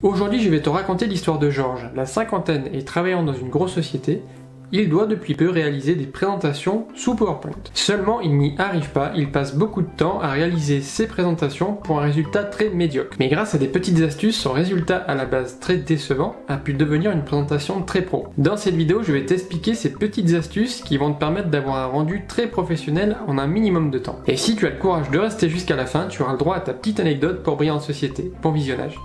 Aujourd'hui, je vais te raconter l'histoire de Georges. La cinquantaine et travaillant dans une grosse société, il doit depuis peu réaliser des présentations sous PowerPoint. Seulement, il n'y arrive pas, il passe beaucoup de temps à réaliser ses présentations pour un résultat très médiocre. Mais grâce à des petites astuces, son résultat à la base très décevant a pu devenir une présentation très pro. Dans cette vidéo, je vais t'expliquer ces petites astuces qui vont te permettre d'avoir un rendu très professionnel en un minimum de temps. Et si tu as le courage de rester jusqu'à la fin, tu auras le droit à ta petite anecdote pour briller en société. Bon visionnage.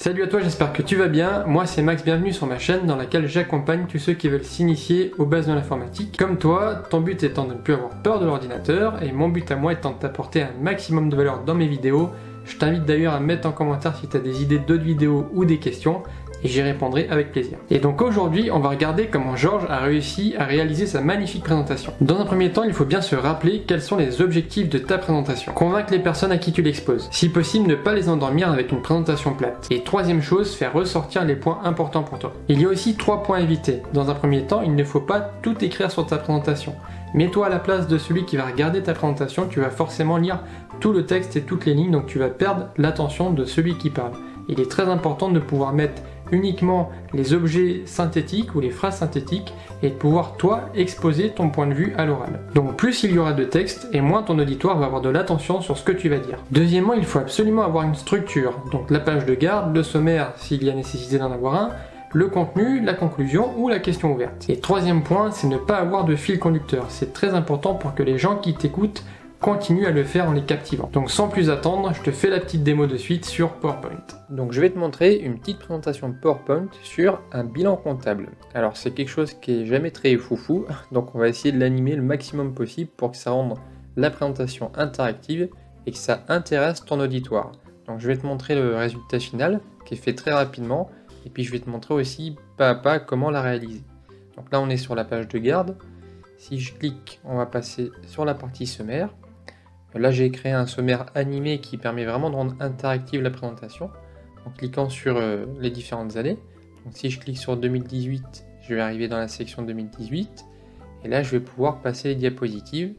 Salut à toi, j'espère que tu vas bien. Moi c'est Max, bienvenue sur ma chaîne dans laquelle j'accompagne tous ceux qui veulent s'initier aux bases de l'informatique. Comme toi, ton but étant de ne plus avoir peur de l'ordinateur et mon but à moi étant de t'apporter un maximum de valeur dans mes vidéos. Je t'invite d'ailleurs à mettre en commentaire si tu as des idées d'autres vidéos ou des questions et j'y répondrai avec plaisir. Et donc aujourd'hui, on va regarder comment Georges a réussi à réaliser sa magnifique présentation. Dans un premier temps, il faut bien se rappeler quels sont les objectifs de ta présentation. Convaincre les personnes à qui tu l'exposes. Si possible, ne pas les endormir avec une présentation plate. Et troisième chose, faire ressortir les points importants pour toi. Il y a aussi 3 points à éviter. Dans un premier temps, il ne faut pas tout écrire sur ta présentation. Mets-toi à la place de celui qui va regarder ta présentation, tu vas forcément lire tout le texte et toutes les lignes, donc tu vas perdre l'attention de celui qui parle. Il est très important de pouvoir mettre uniquement les objets synthétiques ou les phrases synthétiques et de pouvoir toi exposer ton point de vue à l'oral. Donc plus il y aura de texte et moins ton auditoire va avoir de l'attention sur ce que tu vas dire. Deuxièmement, il faut absolument avoir une structure, donc la page de garde, le sommaire s'il y a nécessité d'en avoir un, le contenu, la conclusion ou la question ouverte. Et troisième point, c'est ne pas avoir de fil conducteur. C'est très important pour que les gens qui t'écoutent continue à le faire en les captivant. Donc sans plus attendre, je te fais la petite démo de suite sur PowerPoint. Donc je vais te montrer une petite présentation PowerPoint sur un bilan comptable. Alors c'est quelque chose qui est jamais très foufou, donc on va essayer de l'animer le maximum possible pour que ça rende la présentation interactive et que ça intéresse ton auditoire. Donc je vais te montrer le résultat final qui est fait très rapidement et puis je vais te montrer aussi pas à pas comment la réaliser. Donc là on est sur la page de garde. Si je clique, on va passer sur la partie sommaire. Là, j'ai créé un sommaire animé qui permet vraiment de rendre interactive la présentation en cliquant sur les différentes années. Donc, si je clique sur 2018, je vais arriver dans la section 2018 et là, je vais pouvoir passer les diapositives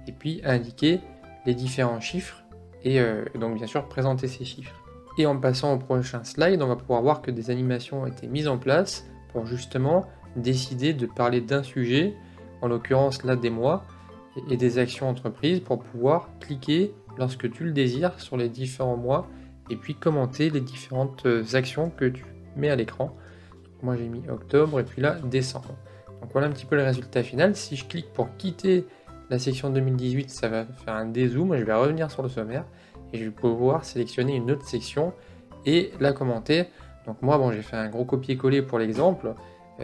et puis indiquer les différents chiffres et donc bien sûr présenter ces chiffres. Et en passant au prochain slide, on va pouvoir voir que des animations ont été mises en place pour justement décider de parler d'un sujet, en l'occurrence là des mois, et des actions entreprises pour pouvoir cliquer lorsque tu le désires sur les différents mois et puis commenter les différentes actions que tu mets à l'écran. Moi j'ai mis octobre et puis là décembre. Donc voilà un petit peu le résultat final. Si je clique pour quitter la section 2018, ça va faire un dézoom, je vais revenir sur le sommaire et je vais pouvoir sélectionner une autre section et la commenter. Donc moi bon, j'ai fait un gros copier-coller pour l'exemple,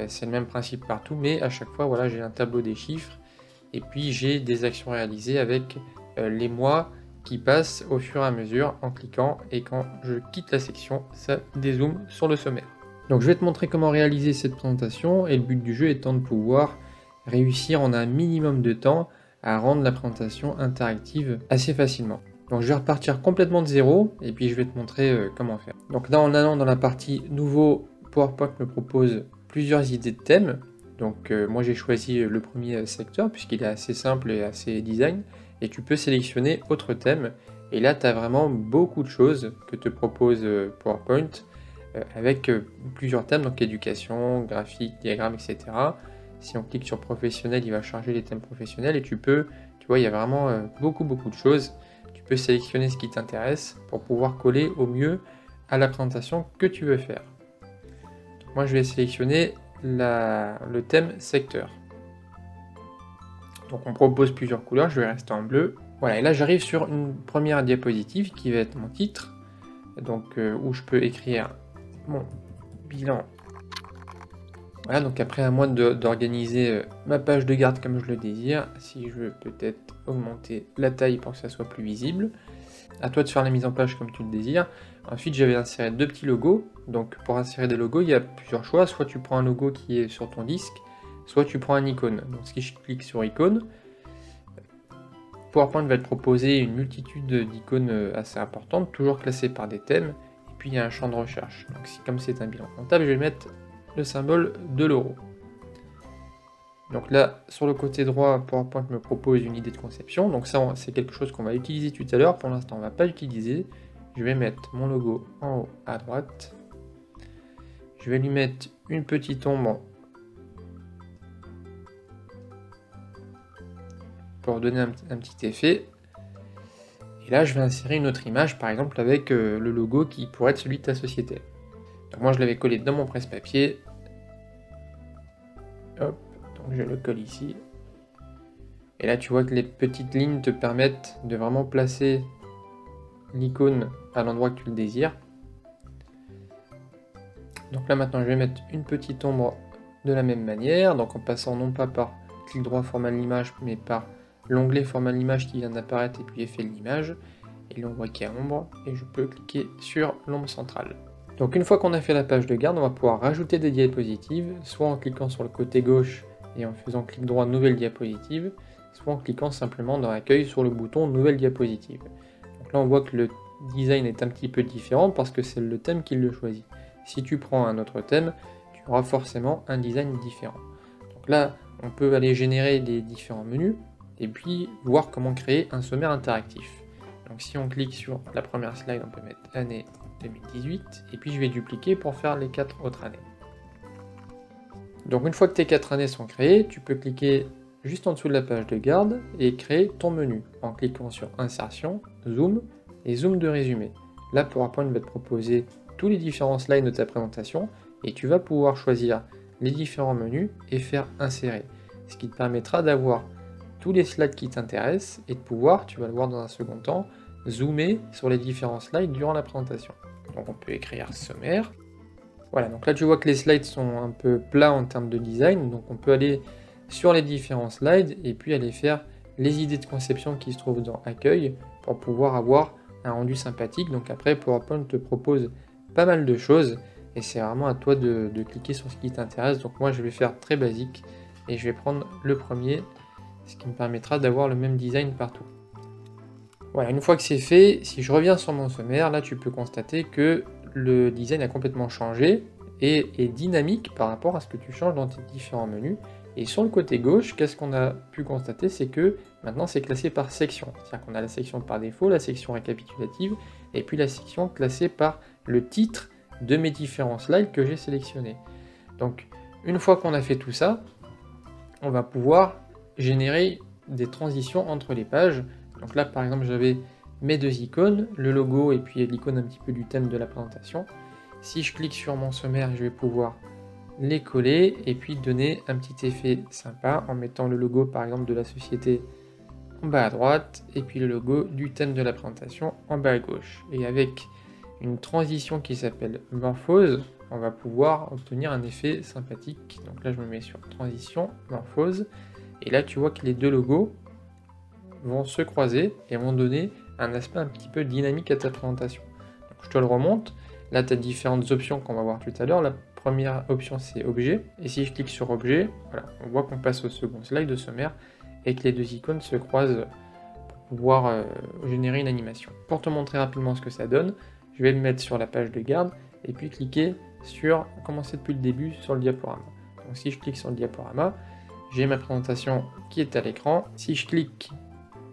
c'est le même principe partout, mais à chaque fois voilà, j'ai un tableau des chiffres et puis j'ai des actions réalisées avec les mois qui passent au fur et à mesure en cliquant, et quand je quitte la section, ça dézoome sur le sommaire. Donc je vais te montrer comment réaliser cette présentation, et le but du jeu étant de pouvoir réussir en un minimum de temps à rendre la présentation interactive assez facilement. Donc je vais repartir complètement de zéro et puis je vais te montrer comment faire. Donc là en allant dans la partie nouveau, PowerPoint me propose plusieurs idées de thèmes. Donc moi j'ai choisi le premier secteur puisqu'il est assez simple et assez design, et tu peux sélectionner autre thème et là tu as vraiment beaucoup de choses que te propose PowerPoint avec plusieurs thèmes, donc éducation, graphique, diagramme, etc. Si on clique sur professionnel, il va charger les thèmes professionnels et tu vois, il y a vraiment beaucoup de choses. Tu peux sélectionner ce qui t'intéresse pour pouvoir coller au mieux à la présentation que tu veux faire. Moi je vais sélectionner le thème secteur. Donc on propose plusieurs couleurs, je vais rester en bleu. Voilà, et là j'arrive sur une première diapositive qui va être mon titre, donc où je peux écrire mon bilan. Voilà, donc après à moi d'organiser ma page de garde comme je le désire. Si je veux peut-être augmenter la taille pour que ça soit plus visible. À toi de faire la mise en page comme tu le désires. Ensuite, j'avais inséré 2 petits logos. Donc, pour insérer des logos, il y a plusieurs choix. Soit tu prends un logo qui est sur ton disque, soit tu prends un icône. Donc, si je clique sur icône, PowerPoint va te proposer une multitude d'icônes assez importantes, toujours classées par des thèmes. Et puis, il y a un champ de recherche. Donc, comme c'est un bilan comptable, je vais mettre le symbole de l'euro. Donc là, sur le côté droit, PowerPoint me propose une idée de conception. Donc ça, c'est quelque chose qu'on va utiliser tout à l'heure. Pour l'instant, on ne va pas l'utiliser. Je vais mettre mon logo en haut à droite. Je vais lui mettre une petite ombre pour donner un petit effet. Et là, je vais insérer une autre image, par exemple avec le logo qui pourrait être celui de ta société. Donc moi, je l'avais collé dans mon presse-papier. Hop, donc je le colle ici. Et là, tu vois que les petites lignes te permettent de vraiment placer l'icône à l'endroit que tu le désires. Donc là, maintenant, je vais mettre une petite ombre de la même manière, donc en passant non pas par clic droit format l'image, mais par l'onglet format l'image qui vient d'apparaître et puis effet de l'image, et l'ombre qui a ombre, et je peux cliquer sur l'ombre centrale. Donc une fois qu'on a fait la page de garde, on va pouvoir rajouter des diapositives, soit en cliquant sur le côté gauche et en faisant clic droit nouvelle diapositive, soit en cliquant simplement dans l'accueil sur le bouton nouvelle diapositive. Donc là on voit que le design est un petit peu différent parce que c'est le thème qui le choisit. Si tu prends un autre thème, tu auras forcément un design différent. Donc là, on peut aller générer des différents menus et puis voir comment créer un sommaire interactif. Donc si on clique sur la première slide, on peut mettre année 2018 et puis je vais dupliquer pour faire les 4 autres années. Donc une fois que tes 4 années sont créées, tu peux cliquer juste en dessous de la page de garde et créer ton menu en cliquant sur insertion, zoom et zoom de résumé. Là, PowerPoint va te proposer tous les différents slides de ta présentation et tu vas pouvoir choisir les différents menus et faire insérer, ce qui te permettra d'avoir tous les slides qui t'intéressent et de pouvoir, tu vas le voir dans un second temps, zoomer sur les différents slides durant la présentation. Donc on peut écrire sommaire. Voilà, donc là tu vois que les slides sont un peu plats en termes de design, donc on peut aller sur les différents slides et puis aller faire les idées de conception qui se trouvent dans accueil pour pouvoir avoir un rendu sympathique. Donc après PowerPoint te propose pas mal de choses et c'est vraiment à toi de cliquer sur ce qui t'intéresse. Donc moi je vais faire très basique et je vais prendre le premier, ce qui me permettra d'avoir le même design partout. Voilà, une fois que c'est fait, si je reviens sur mon sommaire, là tu peux constater que le design a complètement changé et est dynamique par rapport à ce que tu changes dans tes différents menus. Et sur le côté gauche, qu'est-ce qu'on a pu constater? C'est que maintenant c'est classé par section. C'est-à-dire qu'on a la section par défaut, la section récapitulative, et puis la section classée par le titre de mes différents slides que j'ai sélectionnés. Donc une fois qu'on a fait tout ça, on va pouvoir générer des transitions entre les pages. Donc là par exemple j'avais mes deux icônes, le logo et puis l'icône un petit peu du thème de la présentation. Si je clique sur mon sommaire, je vais pouvoir les coller et puis donner un petit effet sympa en mettant le logo par exemple de la société en bas à droite et puis le logo du thème de la présentation en bas à gauche. Et avec une transition qui s'appelle morphose, on va pouvoir obtenir un effet sympathique. Donc là je me mets sur transition, morphose, et là tu vois que les deux logos vont se croiser et vont donner un aspect un petit peu dynamique à ta présentation. Donc je te le remonte, là tu as différentes options qu'on va voir tout à l'heure. La première option c'est objet, et si je clique sur objet, voilà, on voit qu'on passe au second slide de sommaire et que les deux icônes se croisent pour pouvoir générer une animation. Pour te montrer rapidement ce que ça donne, je vais me mettre sur la page de garde et puis cliquer sur, commencer depuis le début sur le diaporama. Donc si je clique sur le diaporama, j'ai ma présentation qui est à l'écran. Si je clique,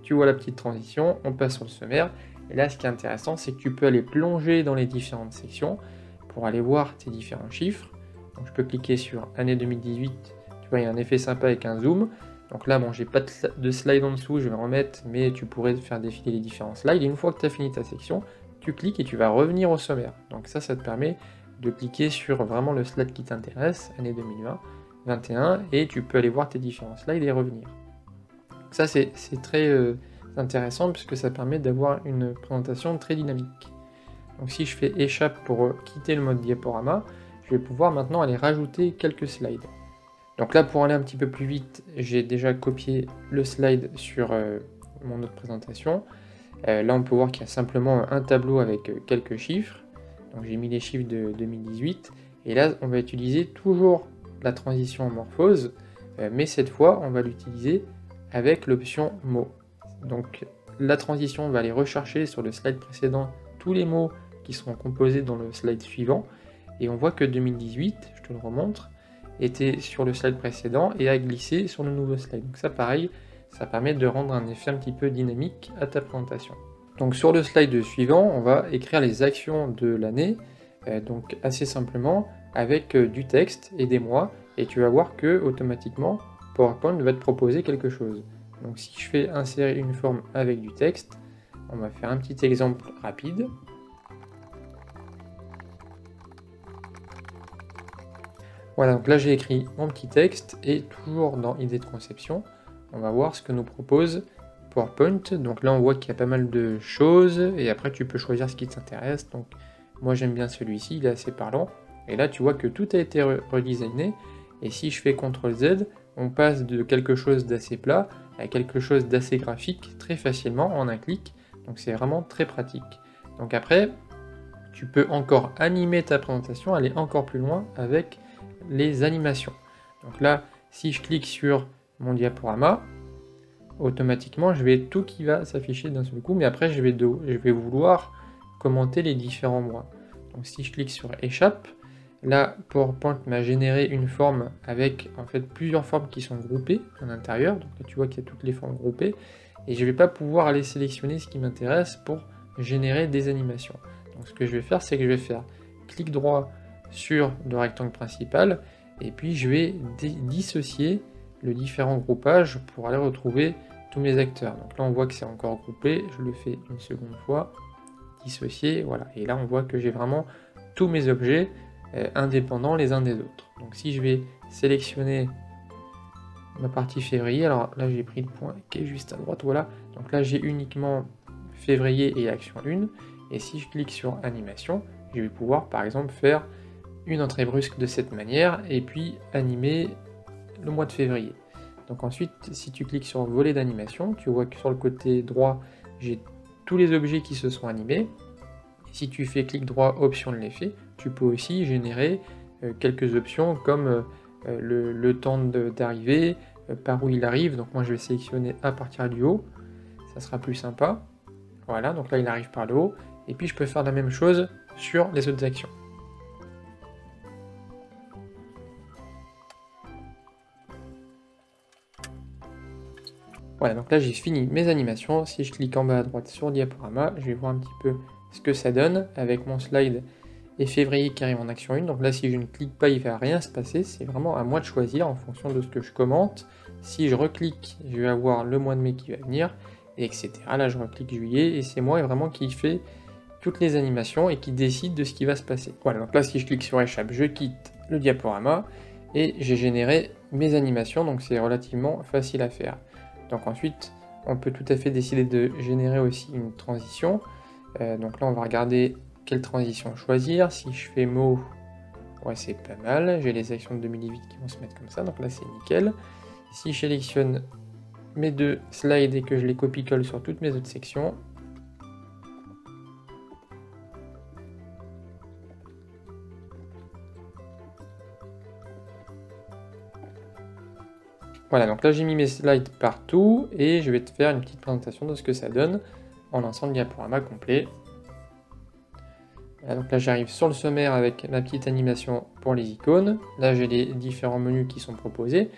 tu vois la petite transition, on passe sur le sommaire. Et là, ce qui est intéressant, c'est que tu peux aller plonger dans les différentes sections pour aller voir tes différents chiffres. Donc je peux cliquer sur année 2018, tu vois, il y a un effet sympa avec un zoom. Donc là, bon, j'ai pas de slide en dessous, je vais en remettre, mais tu pourrais faire défiler les différents slides. Et une fois que tu as fini ta section, tu cliques et tu vas revenir au sommaire. Donc ça te permet de cliquer sur vraiment le slide qui t'intéresse, année 2020, 2021, et tu peux aller voir tes différents slides et revenir. Donc ça, c'est très intéressant puisque ça permet d'avoir une présentation très dynamique. Donc si je fais échappe pour quitter le mode diaporama, je vais pouvoir maintenant aller rajouter quelques slides. Donc là, pour aller un petit peu plus vite, j'ai déjà copié le slide sur mon autre présentation. Là, on peut voir qu'il y a simplement un tableau avec quelques chiffres. Donc j'ai mis les chiffres de 2018. Et là, on va utiliser toujours la transition en morphose, mais cette fois, on va l'utiliser avec l'option mots. Donc la transition va aller rechercher sur le slide précédent tous les mots qui seront composés dans le slide suivant. Et on voit que 2018, je te le remontre, était sur le slide précédent et à glisser sur le nouveau slide. Donc ça pareil, ça permet de rendre un effet un petit peu dynamique à ta présentation. Donc sur le slide suivant, on va écrire les actions de l'année, donc assez simplement avec du texte et des mois, et tu vas voir que automatiquement PowerPoint va te proposer quelque chose. Donc si je fais insérer une forme avec du texte, on va faire un petit exemple rapide. Voilà, donc là j'ai écrit mon petit texte et toujours dans idée de conception, on va voir ce que nous propose PowerPoint. Donc là on voit qu'il y a pas mal de choses et après tu peux choisir ce qui t'intéresse. Donc moi j'aime bien celui-ci, il est assez parlant. Et là tu vois que tout a été redesigné. Et si je fais CTRL Z, on passe de quelque chose d'assez plat à quelque chose d'assez graphique très facilement en un clic. Donc c'est vraiment très pratique. Donc après, tu peux encore animer ta présentation, aller encore plus loin avec les animations. Donc là, si je clique sur mon diaporama, automatiquement, je vais tout qui va s'afficher d'un seul coup, mais après, je vais vouloir commenter les différents mois. Donc si je clique sur échappe, là, PowerPoint m'a généré une forme avec en fait plusieurs formes qui sont groupées à l'intérieur. Donc là, tu vois qu'il y a toutes les formes groupées. Et je ne vais pas pouvoir aller sélectionner ce qui m'intéresse pour générer des animations. Donc ce que je vais faire, c'est que je vais faire clic droit sur le rectangle principal, et puis je vais dissocier le différent groupage pour aller retrouver tous mes acteurs. Donc là, on voit que c'est encore groupé. Je le fais une seconde fois, dissocier, voilà. Et là, on voit que j'ai vraiment tous mes objets indépendants les uns des autres. Donc si je vais sélectionner ma partie février, alors là j'ai pris le point qui est juste à droite, voilà. Donc là j'ai uniquement février et action 1, et si je clique sur animation, je vais pouvoir par exemple faire une entrée brusque de cette manière, et puis animer le mois de février. Donc ensuite, si tu cliques sur volet d'animation, tu vois que sur le côté droit, j'ai tous les objets qui se sont animés. Et si tu fais clic droit, option de l'effet, tu peux aussi générer quelques options comme le temps d'arrivée, par où il arrive. Donc moi je vais sélectionner à partir du haut, ça sera plus sympa. Voilà, donc là il arrive par le haut. Et puis je peux faire la même chose sur les autres actions. Voilà, donc là j'ai fini mes animations. Si je clique en bas à droite sur diaporama, je vais voir un petit peu ce que ça donne avec mon slide et février qui arrive en action 1. Donc là, si je ne clique pas, il ne va rien se passer. C'est vraiment à moi de choisir en fonction de ce que je commente. Si je reclique, je vais avoir le mois de mai qui va venir, et etc. Là, je reclique juillet, et c'est moi vraiment qui fait toutes les animations et qui décide de ce qui va se passer. Voilà, donc là, si je clique sur échappe, je quitte le diaporama, et j'ai généré mes animations, donc c'est relativement facile à faire. Donc ensuite, on peut tout à fait décider de générer aussi une transition. Donc là, on va regarder quelle transition choisir. Si je fais mot, ouais, c'est pas mal. J'ai les actions de 2018 qui vont se mettre comme ça, donc là, c'est nickel. Si je sélectionne mes deux slides et que je les copie-colle sur toutes mes autres sections, voilà, donc là j'ai mis mes slides partout et je vais te faire une petite présentation de ce que ça donne en lançant le diaporama complet. Voilà, donc là j'arrive sur le sommaire avec ma petite animation pour les icônes. Là j'ai les différents menus qui sont proposés.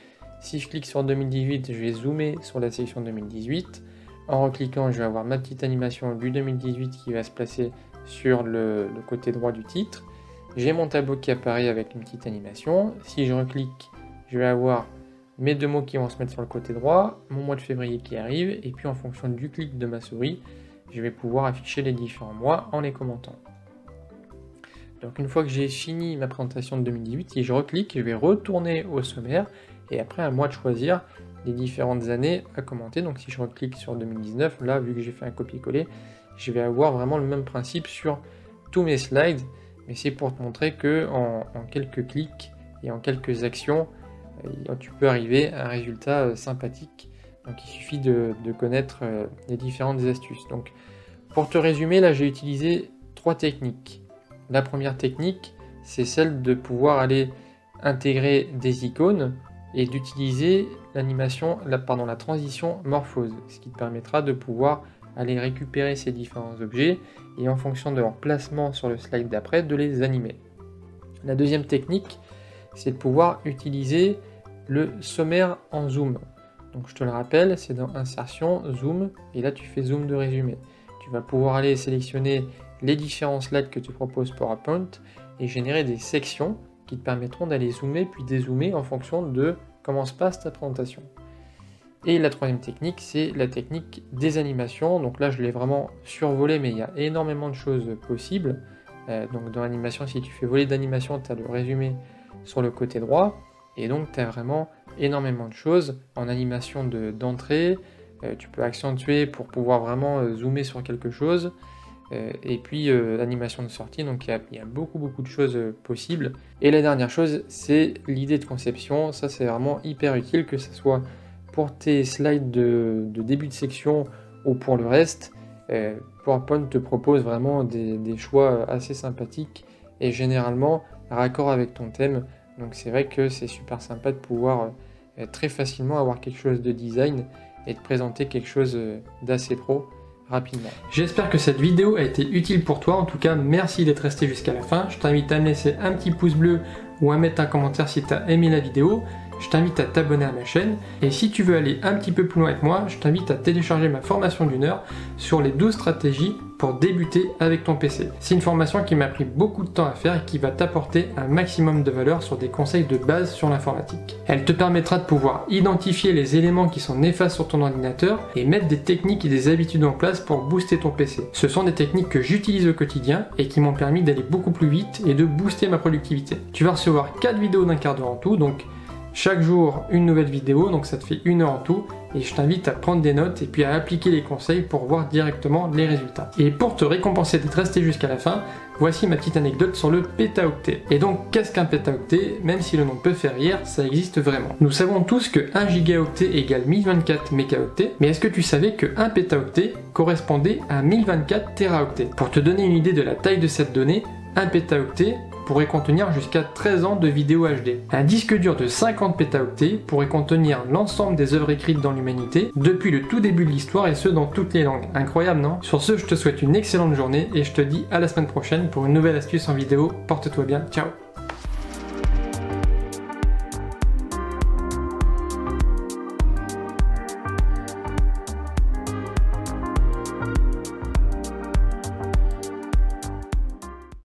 Si je clique sur 2018, je vais zoomer sur la section 2018. En recliquant, je vais avoir ma petite animation du 2018 qui va se placer sur le côté droit du titre. J'ai mon tableau qui apparaît avec une petite animation. Si je reclique, je vais avoir mes deux mots qui vont se mettre sur le côté droit, mon mois de février qui arrive, et puis en fonction du clic de ma souris, je vais pouvoir afficher les différents mois en les commentant. Donc une fois que j'ai fini ma présentation de 2018, si je reclique, je vais retourner au sommaire, et après à moi de choisir les différentes années à commenter. Donc si je reclique sur 2019, là vu que j'ai fait un copier-coller, je vais avoir vraiment le même principe sur tous mes slides, mais c'est pour te montrer que en quelques clics et en quelques actions, tu peux arriver à un résultat sympathique. Donc il suffit de connaître les différentes astuces. Donc pour te résumer, là j'ai utilisé 3 techniques. La première technique, c'est celle de pouvoir aller intégrer des icônes et d'utiliser l'animation, la transition morphose, ce qui te permettra de pouvoir aller récupérer ces différents objets et en fonction de leur placement sur le slide d'après, de les animer. La deuxième technique, c'est de pouvoir utiliser le sommaire en zoom. Donc je te le rappelle, c'est dans Insertion, Zoom, et là tu fais Zoom de résumé. Tu vas pouvoir aller sélectionner les différents slides que tu proposes PowerPoint et générer des sections qui te permettront d'aller zoomer puis dézoomer en fonction de comment se passe ta présentation. Et la troisième technique, c'est la technique des animations. Donc là, je l'ai vraiment survolé, mais il y a énormément de choses possibles. Donc dans l'animation, si tu fais voler d'animation, tu as le résumé sur le côté droit. Et donc, tu as vraiment énormément de choses en animation d'entrée. Tu peux accentuer pour pouvoir vraiment zoomer sur quelque chose. Et puis l'animation de sortie, donc il y a beaucoup de choses possibles. Et la dernière chose, c'est l'idée de conception. Ça, c'est vraiment hyper utile, que ce soit pour tes slides de début de section ou pour le reste. PowerPoint te propose vraiment des choix assez sympathiques et généralement raccord avec ton thème. Donc c'est vrai que c'est super sympa de pouvoir très facilement avoir quelque chose de design et de présenter quelque chose d'assez pro rapidement. J'espère que cette vidéo a été utile pour toi. En tout cas, merci d'être resté jusqu'à la fin. Je t'invite à me laisser un petit pouce bleu ou à mettre un commentaire si tu as aimé la vidéo. Je t'invite à t'abonner à ma chaîne. Et si tu veux aller un petit peu plus loin avec moi, je t'invite à télécharger ma formation d'1 heure sur les 12 stratégies pour débuter avec ton PC. C'est une formation qui m'a pris beaucoup de temps à faire et qui va t'apporter un maximum de valeur sur des conseils de base sur l'informatique. Elle te permettra de pouvoir identifier les éléments qui sont néfastes sur ton ordinateur et mettre des techniques et des habitudes en place pour booster ton PC. Ce sont des techniques que j'utilise au quotidien et qui m'ont permis d'aller beaucoup plus vite et de booster ma productivité. Tu vas recevoir 4 vidéos d'1 quart d'heure en tout, donc chaque jour une nouvelle vidéo, donc ça te fait 1 heure en tout, et je t'invite à prendre des notes et puis à appliquer les conseils pour voir directement les résultats. Et pour te récompenser d'être resté jusqu'à la fin, voici ma petite anecdote sur le pétaoctet. Et donc qu'est-ce qu'un pétaoctet? Même si le nom peut faire rire, ça existe vraiment. Nous savons tous que 1 gigaoctet égale 1024 mégaoctets, mais est-ce que tu savais que 1 pétaoctet correspondait à 1024 téraoctets? Pour te donner une idée de la taille de cette donnée, 1 pétaoctet pourrait contenir jusqu'à 13 ans de vidéos HD. Un disque dur de 50 pétaoctets pourrait contenir l'ensemble des œuvres écrites dans l'humanité depuis le tout début de l'histoire et ce dans toutes les langues. Incroyable, non? Sur ce, je te souhaite une excellente journée et je te dis à la semaine prochaine pour une nouvelle astuce en vidéo. Porte-toi bien, ciao!